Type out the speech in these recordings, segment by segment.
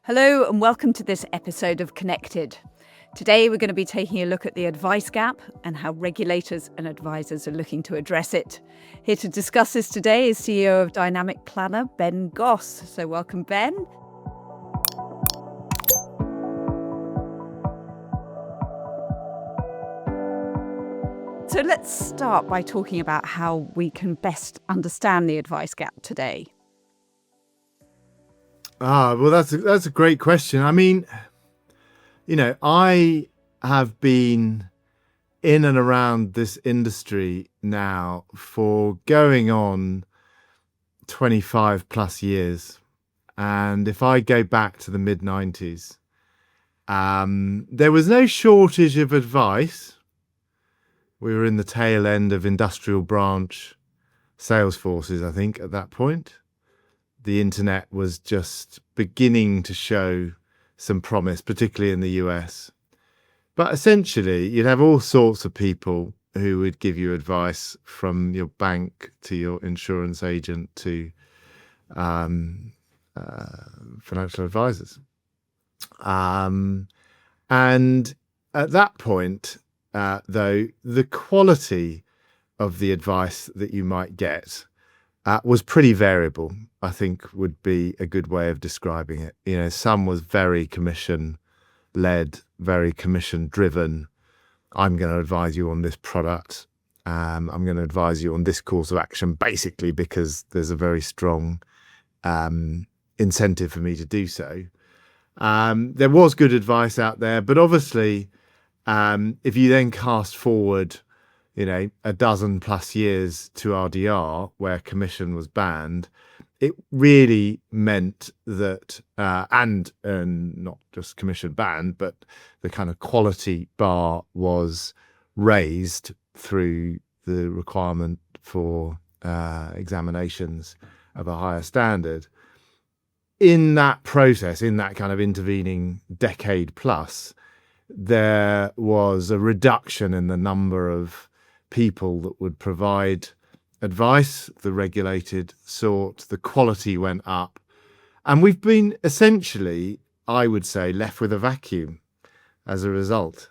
Hello and welcome to this episode of Connected. Today we're going to be taking a look at the advice gap and how regulators and advisors are looking to address it. Here to discuss this today is CEO of Dynamic Planner, Ben Goss. So welcome, Ben. So let's start by talking about how we can best understand the advice gap today. Well, that's a great question. I mean, I have been in and around this industry now for going on 25 plus years. And if I go back to the mid-90s, there was no shortage of advice. We were in the tail end of industrial branch sales forces, I think, at that point. The internet was just beginning to show some promise, particularly in the US. But essentially, you'd have all sorts of people who would give you advice, from your bank to your insurance agent to financial advisors. And at that point, though, the quality of the advice that you might get was pretty variable, I think would be a good way of describing it. Some was very commission-led, very commission-driven. I'm going to advise you on this product. I'm going to advise you on this course of action, basically because there's a very strong incentive for me to do so. There was good advice out there, but obviously, if you then cast forward a dozen plus years to RDR, where commission was banned, it really meant that, and not just commission banned, but the kind of quality bar was raised through the requirement for examinations of a higher standard. In that process, in that kind of intervening decade plus, there was a reduction in the number of people that would provide advice, the regulated sort. The quality went up. And we've been essentially, I would say, left with a vacuum as a result.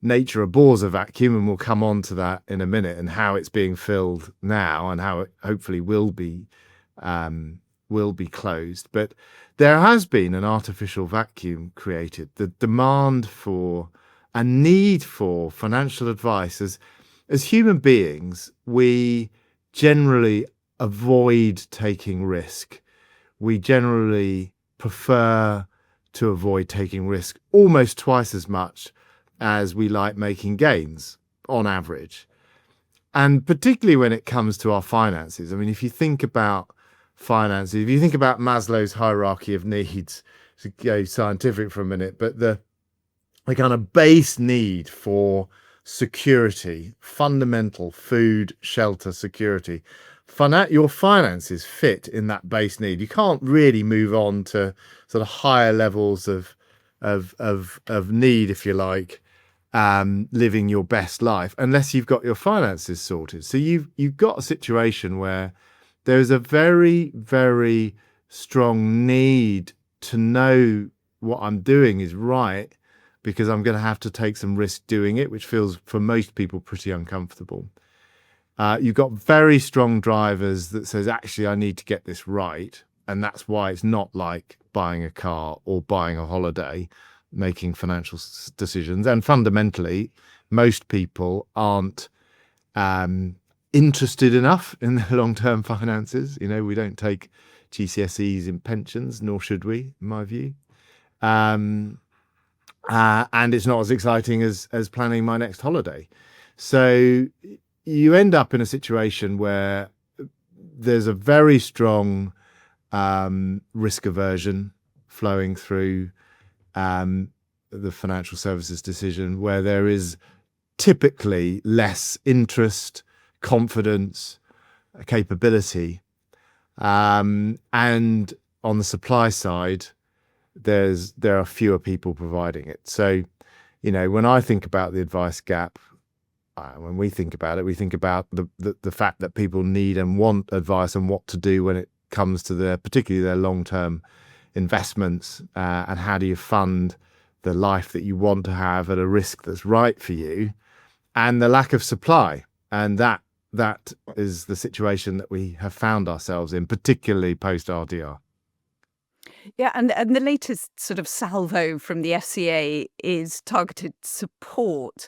Nature abhors a vacuum, and we'll come on to that in a minute, and how it's being filled now and how it hopefully will be closed. But there has been an artificial vacuum created. The demand for a need for financial advice. As human beings, we generally avoid taking risk. We generally prefer to avoid taking risk almost twice as much as we like making gains on average. And particularly when it comes to our finances. I mean, if you think about finances, if you think about Maslow's hierarchy of needs, to go scientific for a minute, but the kind of base need for security, fundamental food, shelter, security, your finances fit in that base need. You can't really move on to sort of higher levels of need, if you like, living your best life, unless you've got your finances sorted. So you've got a situation where there's a very, very strong need to know what I'm doing is right, because I'm going to have to take some risk doing it, which feels for most people pretty uncomfortable. You've got very strong drivers that says, actually, I need to get this right. And that's why it's not like buying a car or buying a holiday, making financial decisions. And fundamentally, most people aren't interested enough in their long-term finances. We don't take GCSEs in pensions, nor should we, in my view. And it's not as exciting as planning my next holiday. So you end up in a situation where there's a very strong risk aversion flowing through the financial services decision, where there is typically less interest, confidence, capability. And on the supply side, there are fewer people providing it. So, when I think about the advice gap, when we think about it, we think about the fact that people need and want advice on what to do when it comes to particularly their long-term investments, and how do you fund the life that you want to have at a risk that's right for you, and the lack of supply. And that is the situation that we have found ourselves in, particularly post-RDR. Yeah, and the latest sort of salvo from the FCA is targeted support.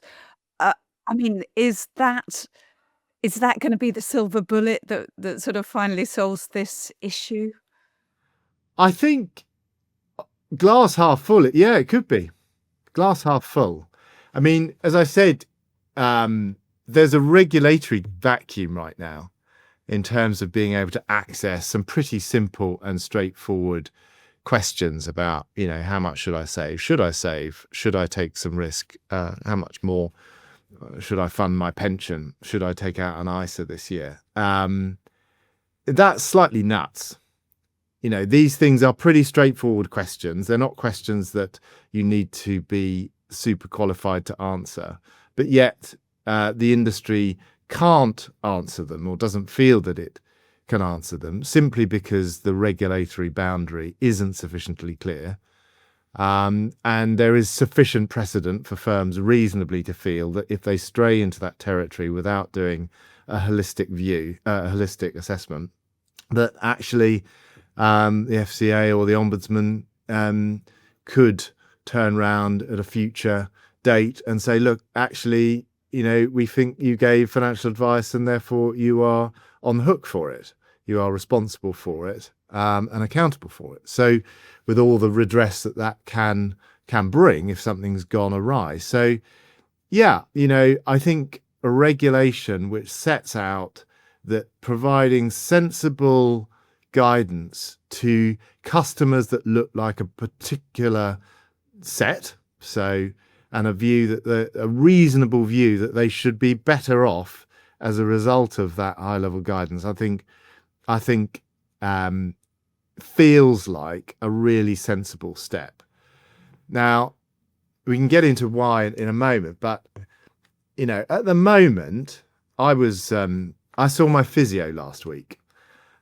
Uh, I mean, is that going to be the silver bullet that sort of finally solves this issue? I think glass half full. Yeah, it could be glass half full. I mean, as I said, there's a regulatory vacuum right now in terms of being able to access some pretty simple and straightforward questions about, how much should I save? Should I save? Should I take some risk? How much more should I fund my pension? Should I take out an ISA this year? That's slightly nuts. These things are pretty straightforward questions. They're not questions that you need to be super qualified to answer, but yet the industry can't answer them, or doesn't feel that it can answer them, simply because the regulatory boundary isn't sufficiently clear. And there is sufficient precedent for firms reasonably to feel that if they stray into that territory without doing a holistic assessment, that actually the FCA or the Ombudsman could turn around at a future date and say, look, actually, we think you gave financial advice and therefore you are on the hook for it. You are responsible for it and accountable for it. So with all the redress that can bring if something's gone awry. So, yeah, I think a regulation which sets out that providing sensible guidance to customers that look like a particular set, and a reasonable view that they should be better off as a result of that high level guidance, I think feels like a really sensible step. Now, we can get into why in a moment, but at the moment, I saw my physio last week,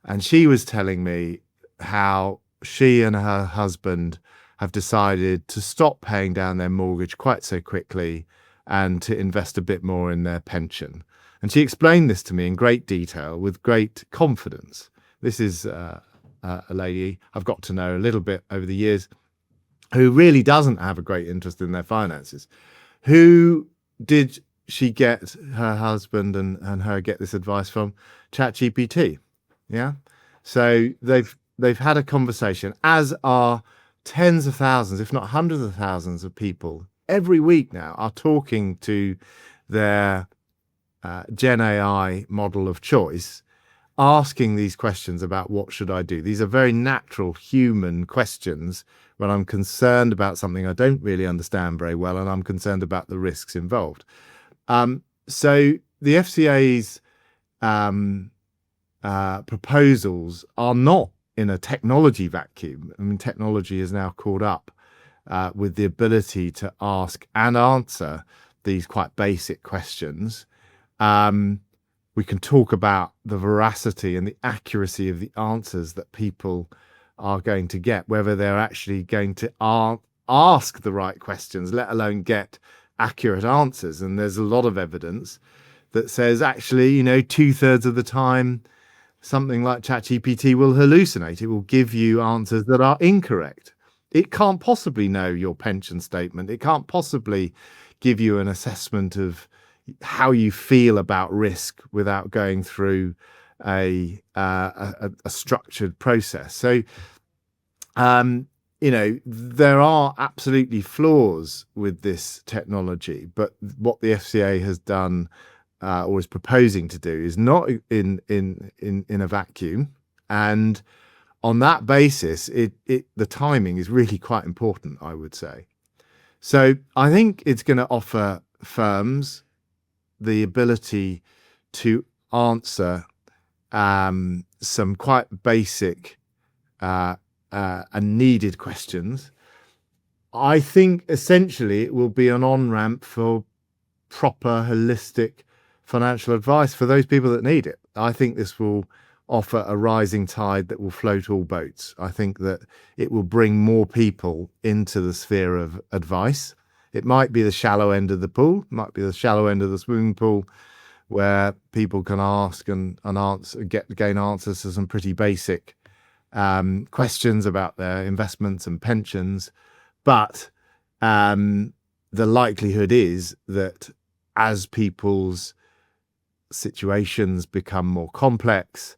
and she was telling me how she and her husband have decided to stop paying down their mortgage quite so quickly and to invest a bit more in their pension. And she explained this to me in great detail with great confidence. This is a lady I've got to know a little bit over the years who really doesn't have a great interest in their finances. Who did she get her husband and her get this advice from? Chat-GPT. Yeah. So they've had a conversation, as are tens of thousands, if not hundreds of thousands of people every week now are talking to their Gen AI model of choice, asking these questions about what should I do. These are very natural human questions when I'm concerned about something I don't really understand very well and I'm concerned about the risks involved. So the FCA's proposals are not in a technology vacuum. I mean, technology is now caught up with the ability to ask and answer these quite basic questions. We can talk about the veracity and the accuracy of the answers that people are going to get, whether they're actually going to ask the right questions, let alone get accurate answers. And there's a lot of evidence that says actually, 2/3 of the time, something like Chat-GPT will hallucinate. It will give you answers that are incorrect. It can't possibly know your pension statement. It can't possibly give you an assessment of how you feel about risk without going through a structured process. So, there are absolutely flaws with this technology, but what the FCA has done or is proposing to do is not in a vacuum, and on that basis, the timing is really quite important, I would say. So I think it's going to offer firms the ability to answer some quite basic and needed questions. I think essentially it will be an on-ramp for proper holistic financial advice for those people that need it. I think this will offer a rising tide that will float all boats. I think that it will bring more people into the sphere of advice. It might be the shallow end of the pool, might be the shallow end of the swimming pool, where people can ask and answer, gain answers to some pretty basic questions about their investments and pensions. But the likelihood is that as people's situations become more complex,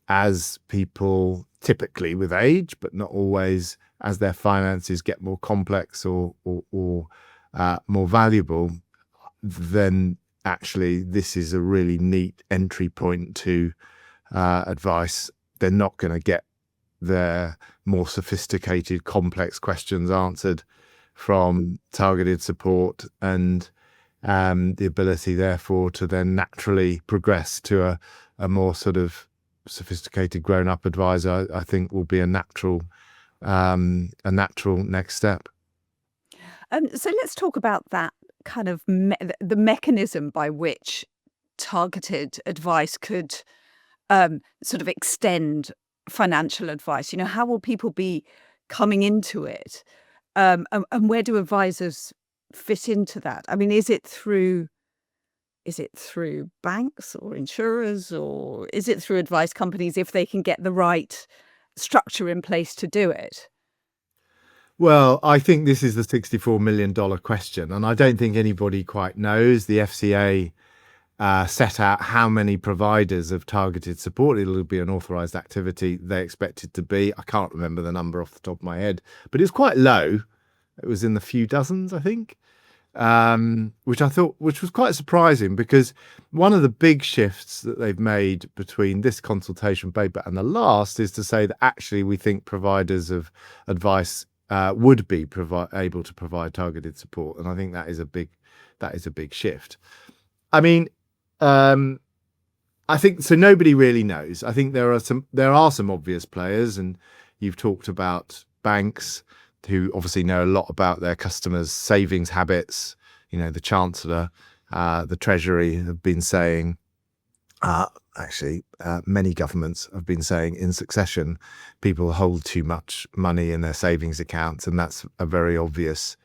as people typically with age, but not always, as their finances get more complex or more valuable, then actually this is a really neat entry point to advice. They're not going to get their more sophisticated, complex questions answered from targeted support, and the ability, therefore, to then naturally progress to a more sort of sophisticated, grown-up advisor, I think, will be a natural next step. So let's talk about that kind of the mechanism by which targeted advice could sort of extend financial advice. How will people be coming into it, and where do advisors fit into that? I mean, is it through banks or insurers, or is it through advice companies if they can get the right structure in place to do it? Well, I think this is the $64 million question, and I don't think anybody quite knows. The FCA set out how many providers of targeted support, it'll be an authorised activity, they expect it to be. I can't remember the number off the top of my head, but it's quite low. It was in the few dozens, I think, which was quite surprising, because one of the big shifts that they've made between this consultation paper and the last is to say that actually we think providers of advice would be able to provide targeted support, and I think that is a big shift. I mean, I think so. Nobody really knows. I think there are some obvious players, and you've talked about banks who obviously know a lot about their customers' savings habits. The Chancellor, the Treasury have been saying, many governments have been saying in succession, people hold too much money in their savings accounts, and that's a very obvious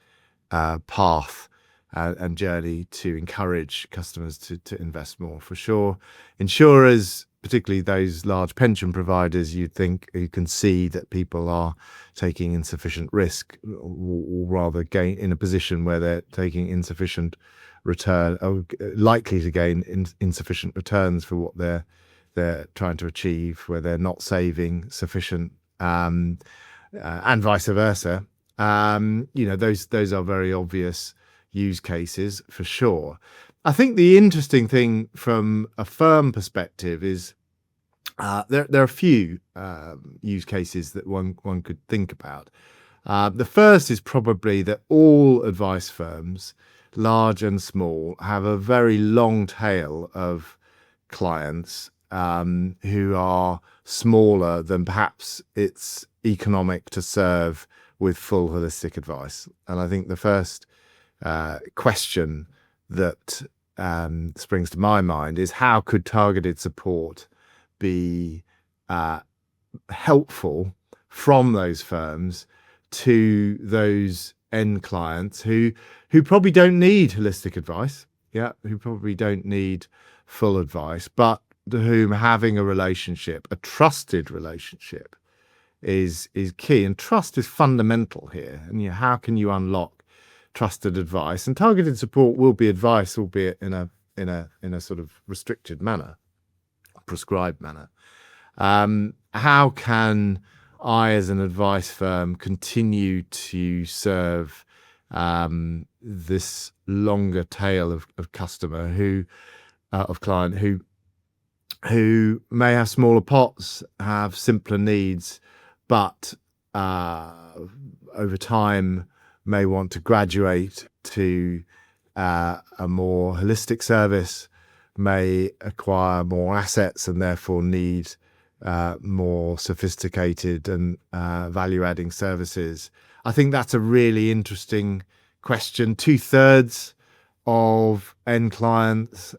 path and journey to encourage customers to invest more, for sure. Insurers, particularly those large pension providers, you can see that people are taking insufficient risk, or rather in a position where they're taking insufficient return, or likely to gain insufficient returns for what they're trying to achieve, where they're not saving sufficient, and vice versa. Those are very obvious use cases, for sure. I think the interesting thing from a firm perspective is there are a few use cases that one could think about. The first is probably that all advice firms, large and small, have a very long tail of clients who are smaller than perhaps it's economic to serve with full holistic advice. And I think the first question that springs to my mind is, how could targeted support be helpful from those firms to those end clients who probably don't need holistic advice, who probably don't need full advice, but to whom having a trusted relationship is key. And trust is fundamental here. And how can you unlock trusted advice? And targeted support will be advice, albeit in a sort of restricted manner, prescribed manner. How can I, as an advice firm, continue to serve this longer tail of customer of client who may have smaller pots, have simpler needs, but over time may want to graduate to a more holistic service, may acquire more assets, and therefore need more sophisticated and value-adding services? I think that's a really interesting question. 2/3 of end clients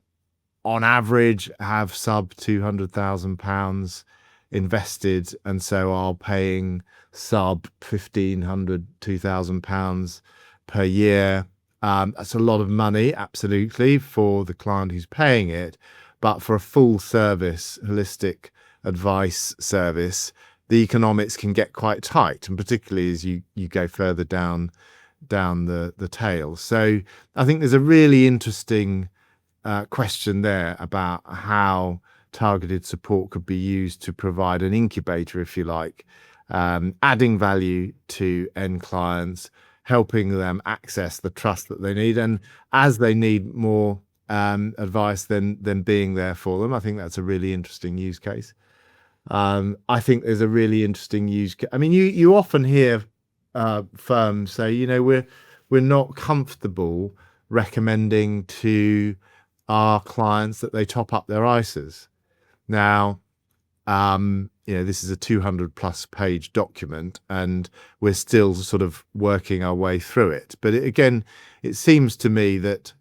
on average have sub £200,000 invested, and so are paying sub £1,500, £2,000 per year. That's a lot of money, absolutely, for the client who's paying it. But for a full service, holistic advice service, the economics can get quite tight, and particularly as you go further down the tail. So I think there's a really interesting question there about how targeted support could be used to provide an incubator, if you like, adding value to end clients, helping them access the trust that they need, and as they need more advice, then being there for them. I think that's a really interesting use case. I think there's a really interesting use case. I mean, you often hear firms say, we're not comfortable recommending to our clients that they top up their ISAs. Now, this is a 200+ page document, and we're still sort of working our way through it. But it seems to me that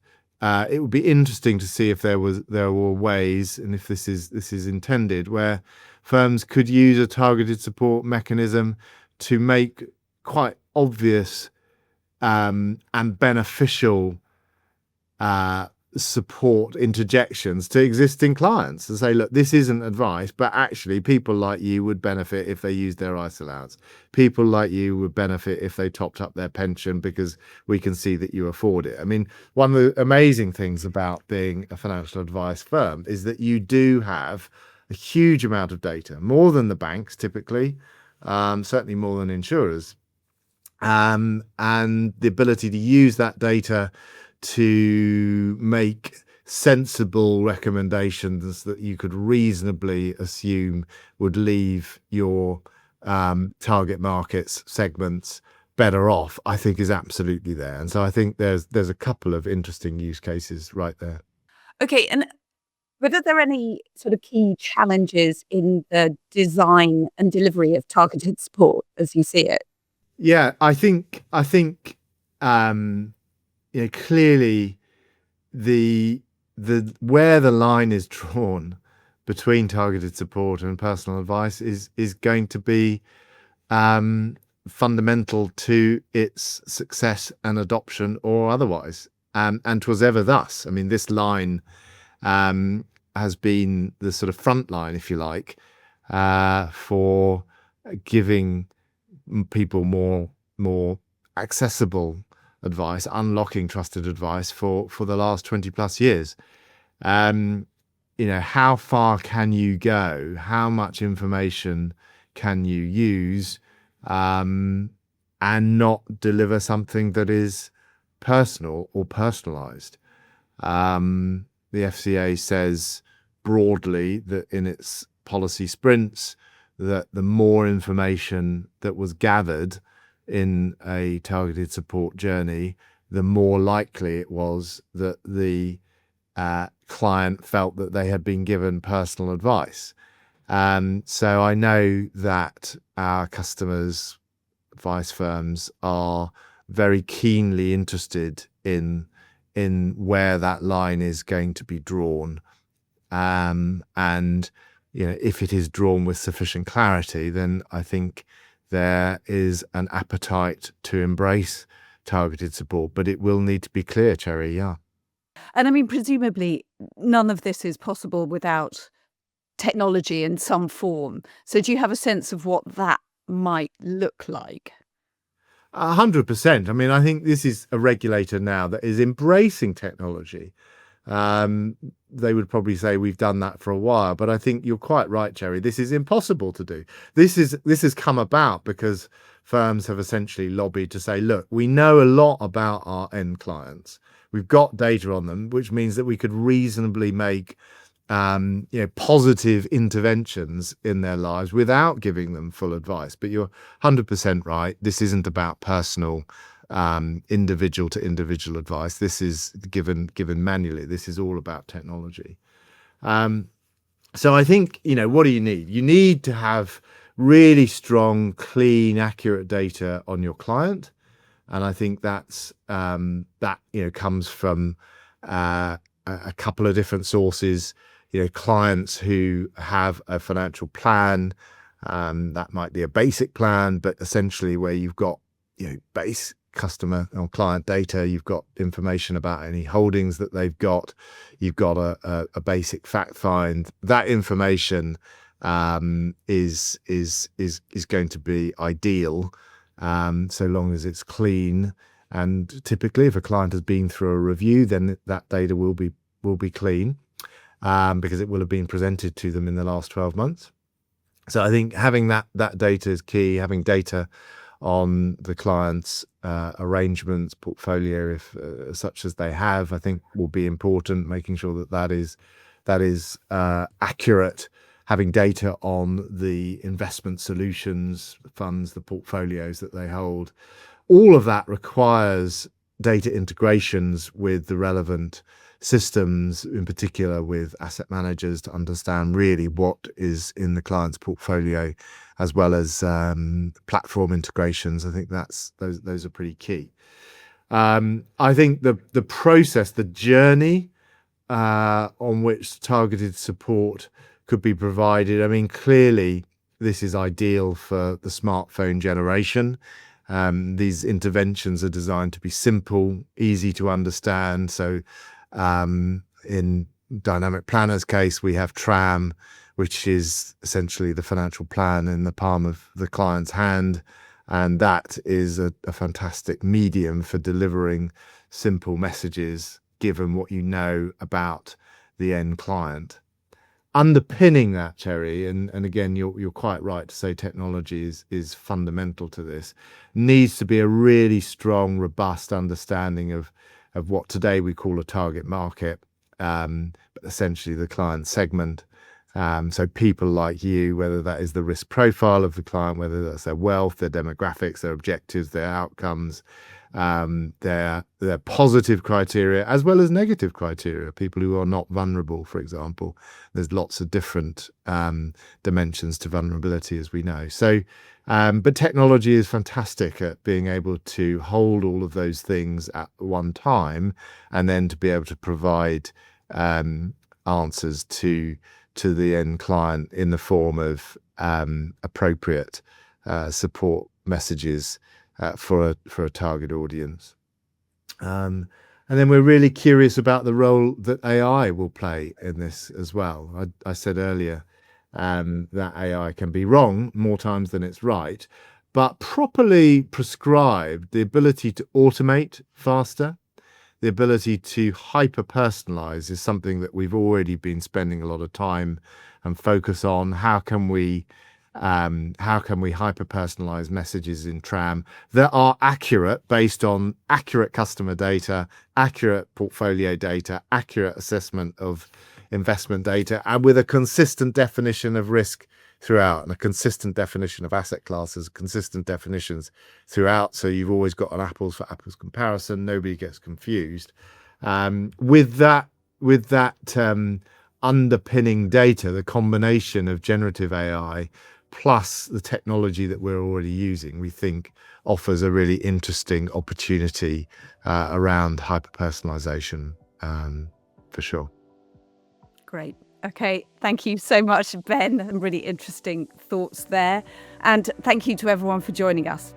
it would be interesting to see if there were ways, and if this is intended, where firms could use a targeted support mechanism to make quite obvious and beneficial support interjections to existing clients and say, look, this isn't advice, but actually people like you would benefit if they used their ISA allowance. People like you would benefit if they topped up their pension, because we can see that you afford it. I mean, one of the amazing things about being a financial advice firm is that you do have a huge amount of data, more than the banks typically, certainly more than insurers, and the ability to use that data to make sensible recommendations that you could reasonably assume would leave your target markets segments better off, I think is absolutely there. And so I think there's a couple of interesting use cases right there. Okay, but are there any sort of key challenges in the design and delivery of targeted support as you see it? Yeah, I think clearly the where the line is drawn between targeted support and personal advice is going to be fundamental to its success and adoption or otherwise. And 'twas ever thus. I mean, this line has been the sort of front line, if you like, for giving people more accessible advice, unlocking trusted advice for the last 20+ years. How far can you go? How much information can you use and not deliver something that is personal or personalized? The FCA says broadly that in its policy sprints that the more information that was gathered in a targeted support journey, the more likely it was that the client felt that they had been given personal advice. So I know that our customers, advice firms, are very keenly interested in where that line is going to be drawn. And if it is drawn with sufficient clarity, then I think there is an appetite to embrace targeted support, but it will need to be clear, Cherry, yeah. And I mean, presumably none of this is possible without technology in some form. So do you have a sense of what that might look like? 100%. I mean, I think this is a regulator now that is embracing technology. They would probably say we've done that for a while, but I think you're quite right, Jerry. This is impossible to do. This has come about because firms have essentially lobbied to say, look, we know a lot about our end clients. We've got data on them, which means that we could reasonably make positive interventions in their lives without giving them full advice. But you're 100% right. This isn't about personal individual to individual advice. This is given manually. This is all about technology. So I think, what do you need? You need to have really strong, clean, accurate data on your client. And I think that's that comes from a couple of different sources. Clients who have a financial plan, that might be a basic plan, but essentially where you've got base customer or client data, you've got information about any holdings that they've got, you've got a basic fact find. That information is going to be ideal, so long as it's clean. And typically, if a client has been through a review, then that data will be clean, because it will have been presented to them in the last 12 months. So I think having that data is key. Having data on the client's arrangements, portfolio, if such as they have, I think will be important. Making sure that is accurate. Having data on the investment solutions, funds, the portfolios that they hold. All of that requires data integrations with the relevant systems, in particular with asset managers, to understand really what is in the client's portfolio, as well as platform integrations. I think those are pretty key. I think the process, the journey on which targeted support could be provided. I mean, clearly this is ideal for the smartphone generation. These interventions are designed to be simple, easy to understand. So in Dynamic Planner's case, we have TRAM, which is essentially the financial plan in the palm of the client's hand. And that is a fantastic medium for delivering simple messages, given what you know about the end client. Underpinning that, Cherry, and again, you're quite right to say technology is fundamental to this, needs to be a really strong, robust understanding of what today we call a target market, but essentially the client segment. So people like you, whether that is the risk profile of the client, whether that's their wealth, their demographics, their objectives, their outcomes, their positive criteria, as well as negative criteria, people who are not vulnerable, for example. There's lots of different dimensions to vulnerability, as we know. So, but technology is fantastic at being able to hold all of those things at one time, and then to be able to provide answers to the end client in the form of appropriate support messages for a target audience. And then we're really curious about the role that AI will play in this as well. I said earlier that AI can be wrong more times than it's right, but properly prescribed, the ability to automate faster, the ability to hyper-personalize is something that we've already been spending a lot of time and focus on. How can we hyper-personalize messages in TRAM that are accurate, based on accurate customer data, accurate portfolio data, accurate assessment of investment data, and with a consistent definition of risk throughout, and a consistent definition of asset classes, consistent definitions throughout. So you've always got an apples for apples comparison. Nobody gets confused. With that underpinning data, the combination of generative AI plus the technology that we're already using, we think offers a really interesting opportunity around hyper-personalization, for sure. Great. Okay, thank you so much, Ben. Really interesting thoughts there. And thank you to everyone for joining us.